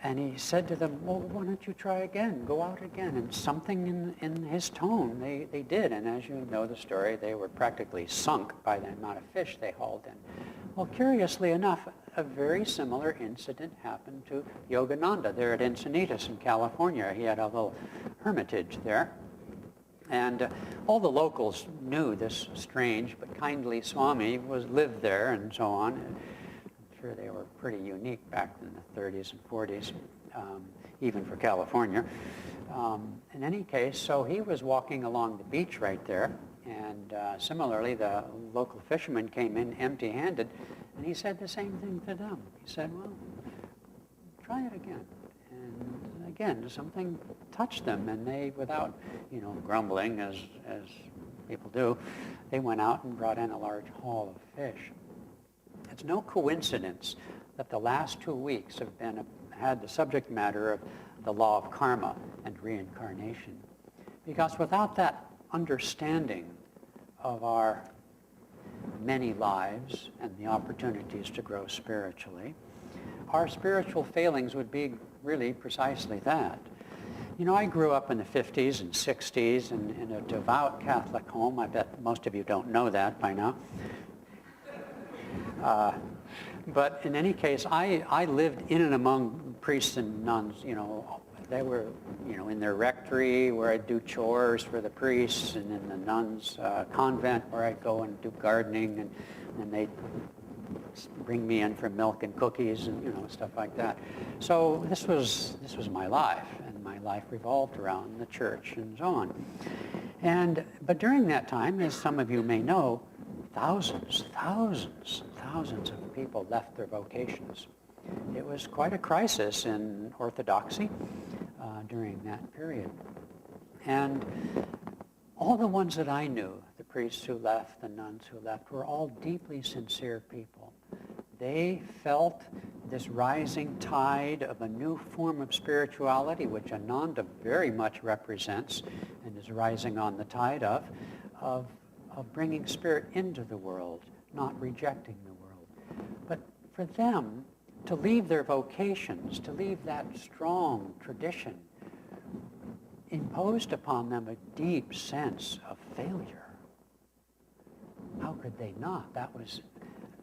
And he said to them, well, why don't you try again? Go out again. And something in his tone, they did. And as you know the story, they were practically sunk by the amount of fish they hauled in. Well, curiously enough, a very similar incident happened to Yogananda there at Encinitas in California. He had a little hermitage there. And all the locals knew this strange but kindly Swami lived there and so on. I'm sure they were pretty unique back in the 30s and 40s, even for California. In any case, so he was walking along the beach right there, and similarly the local fishermen came in empty-handed, and he said the same thing to them. He said, well, try it again. And again, something touched them, and they, without, grumbling as people do, they went out and brought in a large haul of fish. It's no coincidence that the last 2 weeks have had the subject matter of the law of karma and reincarnation. Because without that understanding of our many lives and the opportunities to grow spiritually, our spiritual failings would be really precisely that. I grew up in the 50s and 60s in a devout Catholic home. I bet most of you don't know that by now. But in any case, I lived in and among priests and nuns. They were, in their rectory where I'd do chores for the priests, and in the nuns' convent where I'd go and do gardening, and they'd bring me in for milk and cookies and stuff like that. So this was my life, and my life revolved around the church and so on. But during that time, as some of you may know, thousands of people left their vocations. It was quite a crisis in orthodoxy during that period. And all the ones that I knew, the priests who left, the nuns who left, were all deeply sincere people. They felt this rising tide of a new form of spirituality, which Ananda very much represents and is rising on the tide of bringing spirit into the world, not rejecting the world. But for them to leave their vocations, to leave that strong tradition, imposed upon them a deep sense of failure. How could they not? That was,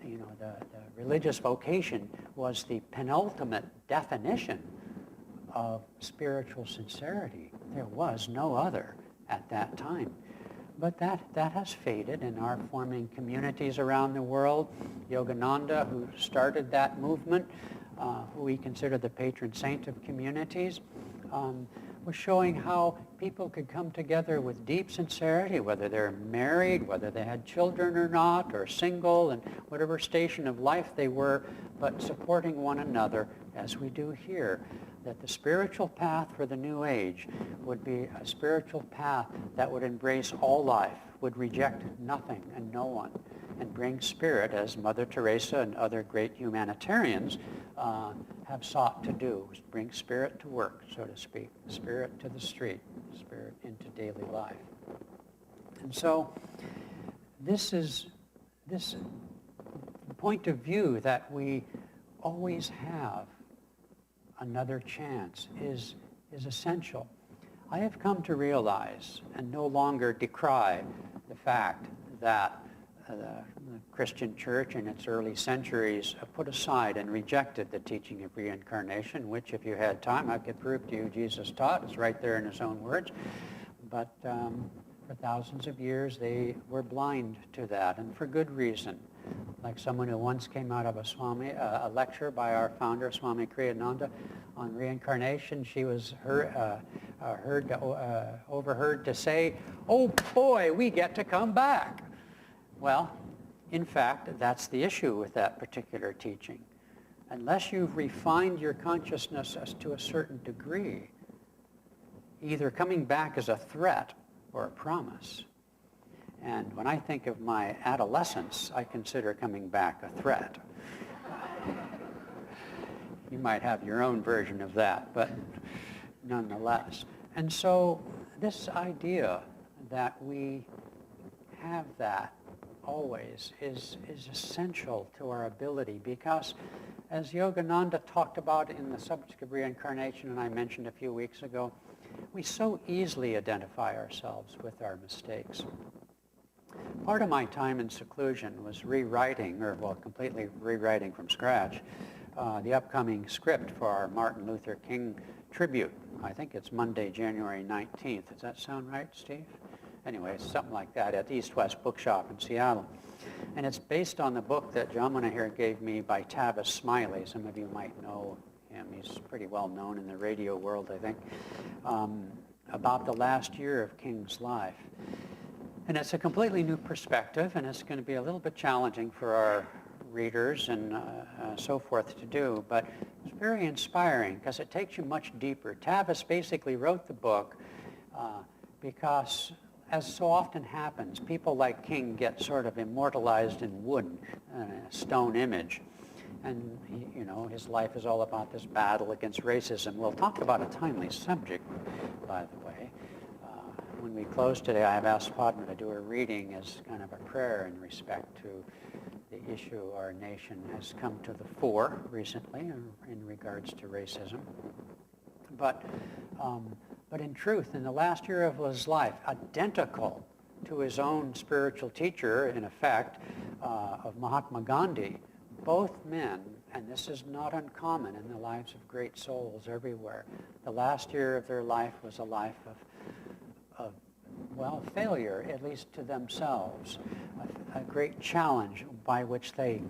the religious vocation was the penultimate definition of spiritual sincerity. There was no other at that time. But that has faded and are forming communities around the world. Yogananda, who started that movement, who we consider the patron saint of communities, was showing how people could come together with deep sincerity, whether they're married, whether they had children or not, or single, and whatever station of life they were, but supporting one another as we do here. That the spiritual path for the New Age would be a spiritual path that would embrace all life, would reject nothing and no one, and bring spirit, as Mother Teresa and other great humanitarians have sought to do, bring spirit to work, so to speak, spirit to the street, spirit into daily life. And so this point of view that we always have another chance is essential. I have come to realize and no longer decry the fact that the Christian church in its early centuries put aside and rejected the teaching of reincarnation, which, if you had time, I could prove to you Jesus taught. It's right there in his own words. But for thousands of years, they were blind to that, and for good reason. Like someone who once came out of a lecture by our founder, Swami Kriyananda, on reincarnation. She was overheard to say, "Oh boy, we get to come back." Well, in fact, that's the issue with that particular teaching. Unless you've refined your consciousness as to a certain degree, either coming back is a threat or a promise. And when I think of my adolescence, I consider coming back a threat. You might have your own version of that, but nonetheless. And so this idea that we have that always is essential to our ability, because as Yogananda talked about in the subject of reincarnation, and I mentioned a few weeks ago, we so easily identify ourselves with our mistakes. Part of my time in seclusion was rewriting, or well, completely rewriting from scratch, the upcoming script for our Martin Luther King tribute. I think it's Monday, January 19th. Does that sound right, Steve? Anyway, it's something like that at the East West Bookshop in Seattle. And it's based on the book that Jamuna here gave me by Tavis Smiley. Some of you might know him. He's pretty well known in the radio world, I think, about the last year of King's life. And it's a completely new perspective, and it's going to be a little bit challenging for our readers and so forth to do, but it's very inspiring because it takes you much deeper. Tavis basically wrote the book because, as so often happens, people like King get sort of immortalized in wood, a stone image. And his life is all about this battle against racism. We'll talk about a timely subject, by the way. When we close today, I have asked Padma to do a reading as kind of a prayer in respect to the issue our nation has come to the fore recently in regards to racism. But in truth, in the last year of his life, identical to his own spiritual teacher, in effect, of Mahatma Gandhi, both men, and this is not uncommon in the lives of great souls everywhere, the last year of their life was a life of failure, at least to themselves, a great challenge by which they,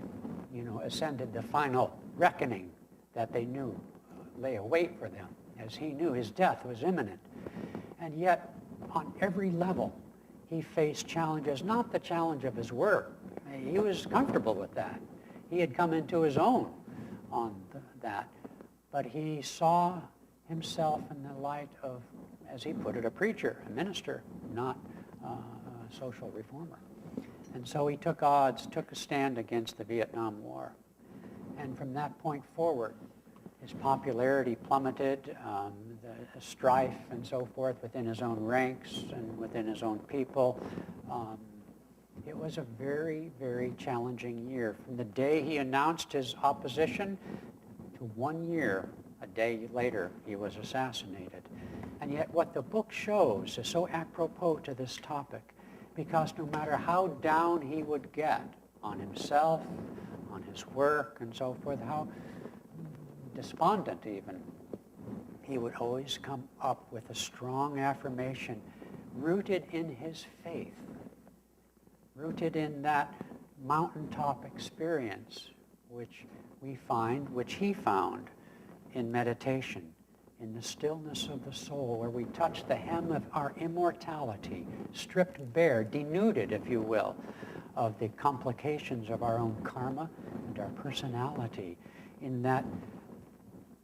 ascended the final reckoning that they knew lay await for them, as he knew his death was imminent. And yet, on every level, he faced challenges, not the challenge of his work. He was comfortable with that. He had come into his own on that, but he saw himself in the light of, as he put it, a preacher, a minister, not a social reformer. And so he took odds, took a stand against the Vietnam War. And from that point forward, his popularity plummeted, the strife and so forth within his own ranks and within his own people. It was a very, very challenging year. From the day he announced his opposition to 1 year, a day later, he was assassinated. And yet what the book shows is so apropos to this topic, because no matter how down he would get on himself, on his work and so forth, how despondent even, he would always come up with a strong affirmation rooted in his faith, rooted in that mountaintop experience which he found in meditation, in the stillness of the soul, where we touch the hem of our immortality, stripped bare, denuded, if you will, of the complications of our own karma and our personality, in that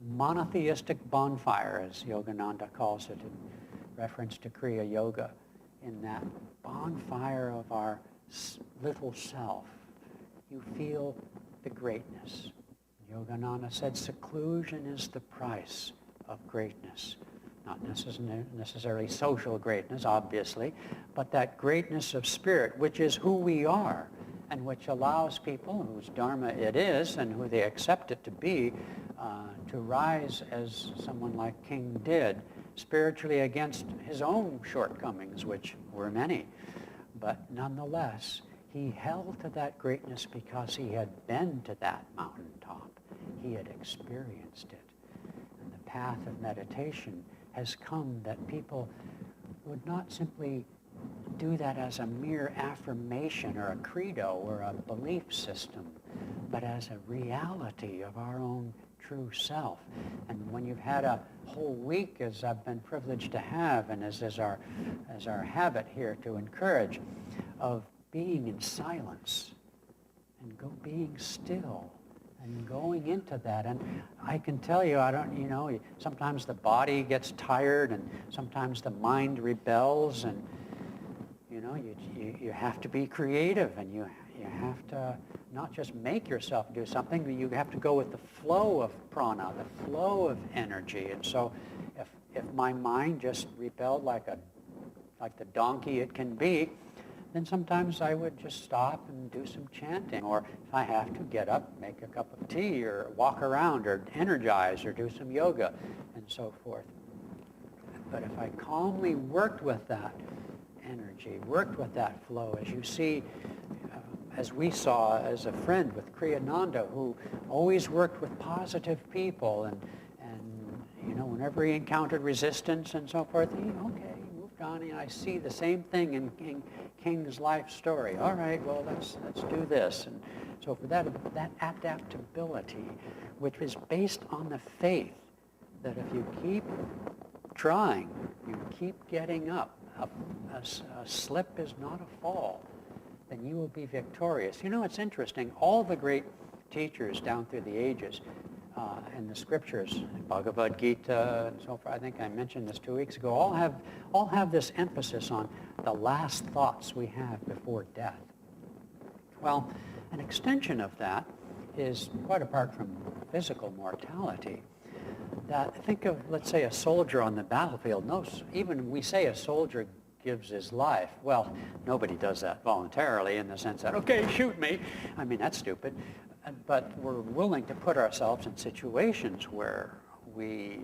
monotheistic bonfire, as Yogananda calls it in reference to Kriya Yoga, in that bonfire of our little self. You feel the greatness. Yogananda said seclusion is the price of greatness. Not necessarily social greatness, obviously, but that greatness of spirit, which is who we are, and which allows people whose dharma it is and who they accept it to be, to rise as someone like King did, spiritually against his own shortcomings, which were many. But nonetheless, he held to that greatness because he had been to that mountaintop. He had experienced it. And the path of meditation has come that people would not simply do that as a mere affirmation or a credo or a belief system, but as a reality of our own true self. And when you've had a whole week, as I've been privileged to have, and as our habit here to encourage, of being in silence and being still and going into that. And I can tell you, sometimes the body gets tired and sometimes the mind rebels, and you have to be creative, and you have to not just make yourself do something, but you have to go with the flow of prana, the flow of energy. And so if my mind just rebelled like the donkey it can be, then sometimes I would just stop and do some chanting. Or if I have to, get up, make a cup of tea, or walk around, or energize, or do some yoga, and so forth. But if I calmly worked with that energy, worked with that flow, as you see, as we saw as a friend with Kriyananda, who always worked with positive people, and whenever he encountered resistance and so forth, he moved on. And I see the same thing in King's life story. All right, well, let's do this. And so for that adaptability, which is based on the faith that if you keep trying, you keep getting up, a slip is not a fall, then you will be victorious. It's interesting. All the great teachers down through the ages in the scriptures, Bhagavad Gita and so forth, I think I mentioned this 2 weeks ago, all have this emphasis on the last thoughts we have before death. Well, an extension of that is, quite apart from physical mortality, that think of, let's say, a soldier on the battlefield. Even we say a soldier gives his life. Well, nobody does that voluntarily in the sense that, okay, shoot me. I mean, that's stupid. But we're willing to put ourselves in situations where we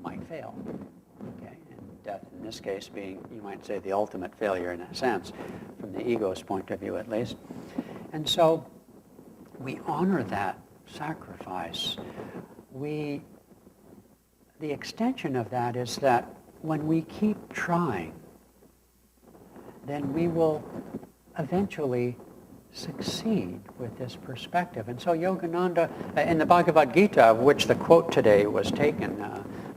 might fail. Okay? And death, in this case, being, you might say, the ultimate failure in a sense, from the ego's point of view at least. And so we honor that sacrifice. The extension of that is that when we keep trying, then we will eventually succeed with this perspective. And so Yogananda, in the Bhagavad Gita, of which the quote today was taken,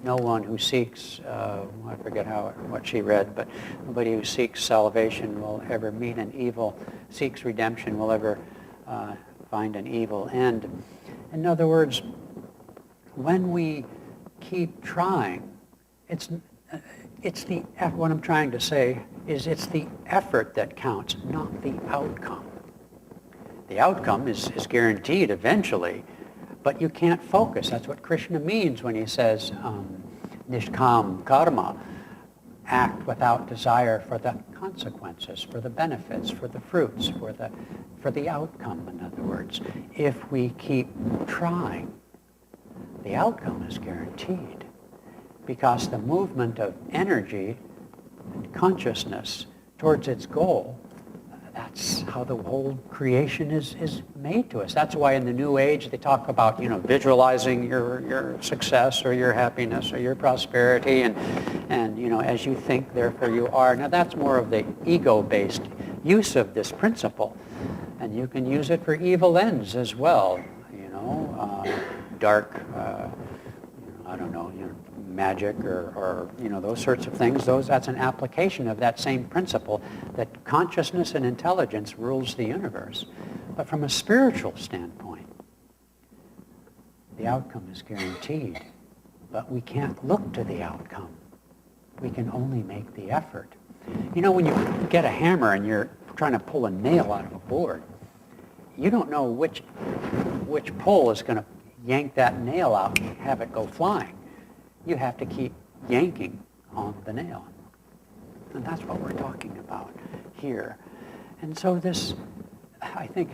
no one who seeks, I forget what she read, but nobody who seeks salvation will ever meet an evil, seeks redemption will ever find an evil end. In other words, when we keep trying, what I'm trying to say is it's the effort that counts, not the outcome. The outcome is guaranteed eventually, but you can't focus. That's what Krishna means when he says nishkam karma, act without desire for the consequences, for the benefits, for the fruits, for the outcome, in other words. If we keep trying, the outcome is guaranteed, because the movement of energy and consciousness towards its goal, that's how the whole creation is made to us. That's why in the New Age they talk about, visualizing your success or your happiness or your prosperity, and as you think, therefore you are. Now that's more of the ego-based use of this principle, and you can use it for evil ends as well. Dark, magic or those sorts of things. That's an application of that same principle, that consciousness and intelligence rules the universe. But from a spiritual standpoint, the outcome is guaranteed. But we can't look to the outcome. We can only make the effort. When you get a hammer and you're trying to pull a nail out of a board, you don't know which pull is going to yank that nail out and have it go flying. You have to keep yanking on the nail. And that's what we're talking about here. And so this, I think,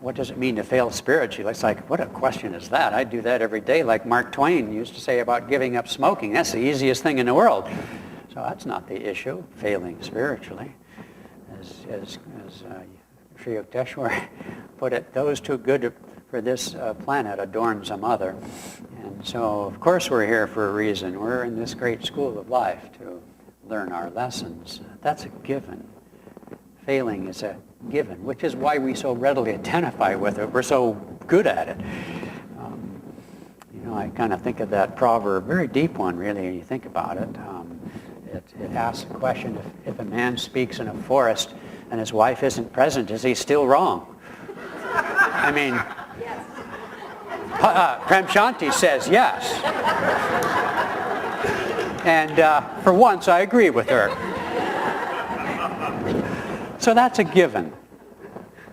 what does it mean to fail spiritually? It's like, what a question is that? I do that every day, like Mark Twain used to say about giving up smoking. That's the easiest thing in the world. So that's not the issue, failing spiritually. As Sri Yukteswar put it, those too good for this planet adorn some other. And so, of course, we're here for a reason. We're in this great school of life to learn our lessons. That's a given. Failing is a given, which is why we so readily identify with it. We're so good at it. I kind of think of that proverb, very deep one, really, when you think about it. It asks the question, if a man speaks in a forest and his wife isn't present, is he still wrong? I mean, Prem Shanti says yes. And for once, I agree with her. So that's a given.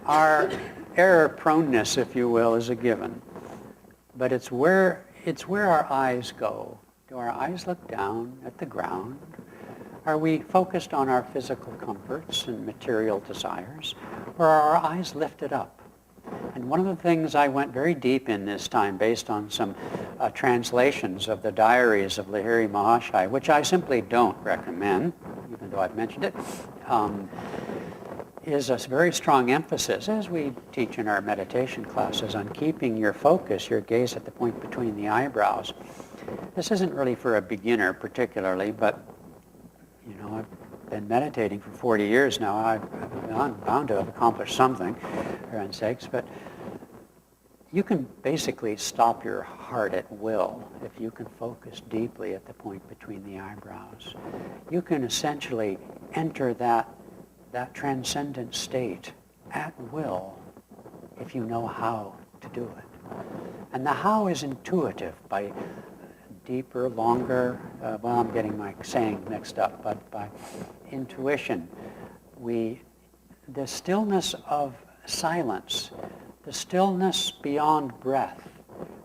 Our error proneness, if you will, is a given. But it's where our eyes go. Do our eyes look down at the ground? Are we focused on our physical comforts and material desires, or are our eyes lifted up? And one of the things I went very deep in this time, based on some translations of the diaries of Lahiri Mahashai, which I simply don't recommend, even though I've mentioned it, is a very strong emphasis, as we teach in our meditation classes, on keeping your focus, your gaze at the point between the eyebrows. This isn't really for a beginner particularly, but I've been meditating for 40 years now. I'm bound to have accomplished something, for heaven's sakes, but you can basically stop your heart at will if you can focus deeply at the point between the eyebrows. You can essentially enter that transcendent state at will if you know how to do it. And the how is intuitive by deeper, longer, I'm getting my saying mixed up, but by intuition, the stillness of silence, the stillness beyond breath,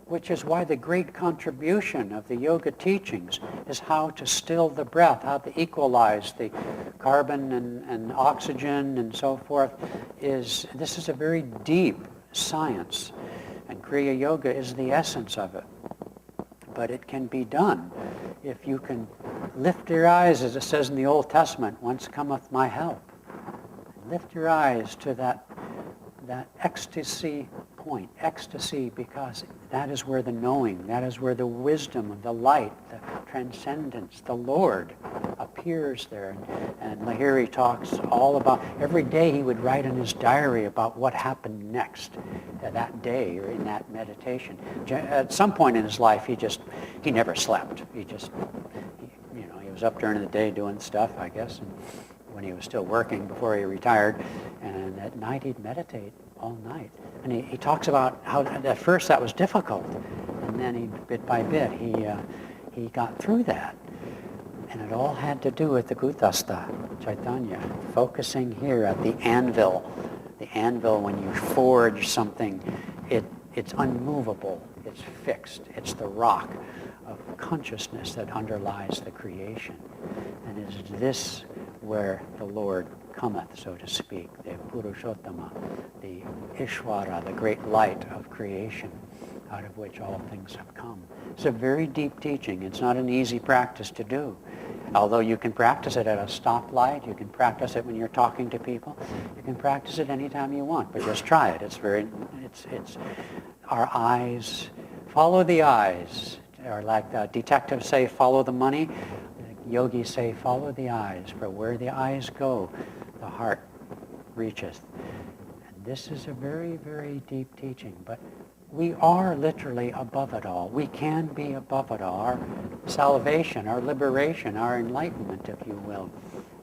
which is why the great contribution of the yoga teachings is how to still the breath, how to equalize the carbon and oxygen and so forth. This is a very deep science, and Kriya Yoga is the essence of it. But it can be done if you can lift your eyes, as it says in the Old Testament, whence cometh my help. Lift your eyes to that ecstasy point, ecstasy, because that is where the knowing, that is where the wisdom of the light, the transcendence, the Lord appears there. And Lahiri talks all about, every day he would write in his diary about what happened next that day or in that meditation. At some point in his life, he never slept. He was up during the day doing stuff, I guess, and when he was still working before he retired, and at night he'd meditate all night. And he talks about how at first that was difficult, and then bit by bit he got through that. And it all had to do with the Gutastha, Chaitanya, focusing here at the anvil. The anvil, when you forge something, it's unmovable, it's fixed, it's the rock of consciousness that underlies the creation. And it is this where the Lord cometh, so to speak, the Purushottama, the Ishvara, the great light of creation, out of which all things have come. It's a very deep teaching. It's not an easy practice to do. Although you can practice it at a stoplight, you can practice it when you're talking to people, you can practice it anytime you want, but just try it. It's our eyes, follow the eyes, or like the detectives say, follow the money. Yogis say, follow the eyes, for where the eyes go, the heart reacheth. And this is a very, very deep teaching, but we are literally above it all. We can be above it all. Our salvation, our liberation, our enlightenment, if you will,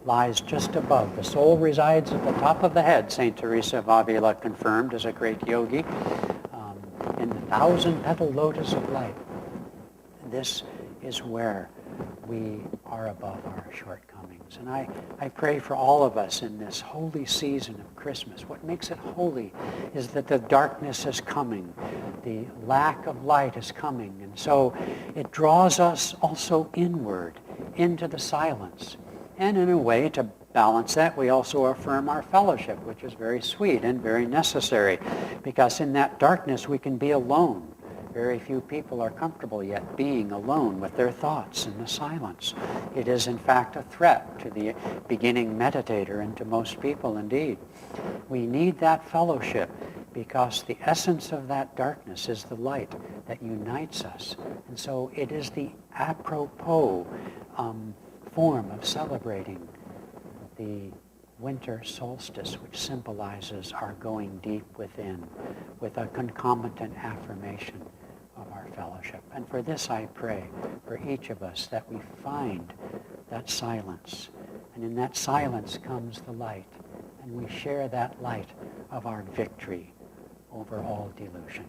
lies just above. The soul resides at the top of the head, St. Teresa of Avila confirmed as a great yogi, in the 1,000-petal lotus of light. This is where we are above our shortcomings. And I pray for all of us in this holy season of Christmas. What makes it holy is that the darkness is coming. The lack of light is coming. And so it draws us also inward into the silence. And in a way, to balance that, we also affirm our fellowship, which is very sweet and very necessary, because in that darkness we can be alone. Very few people are comfortable yet being alone with their thoughts in the silence. It is, in fact, a threat to the beginning meditator and to most people indeed. We need that fellowship because the essence of that darkness is the light that unites us. And so it is the apropos form of celebrating the winter solstice, which symbolizes our going deep within with a concomitant affirmation of our fellowship. And for this I pray for each of us that we find that silence. And in that silence comes the light. And we share that light of our victory over all delusion.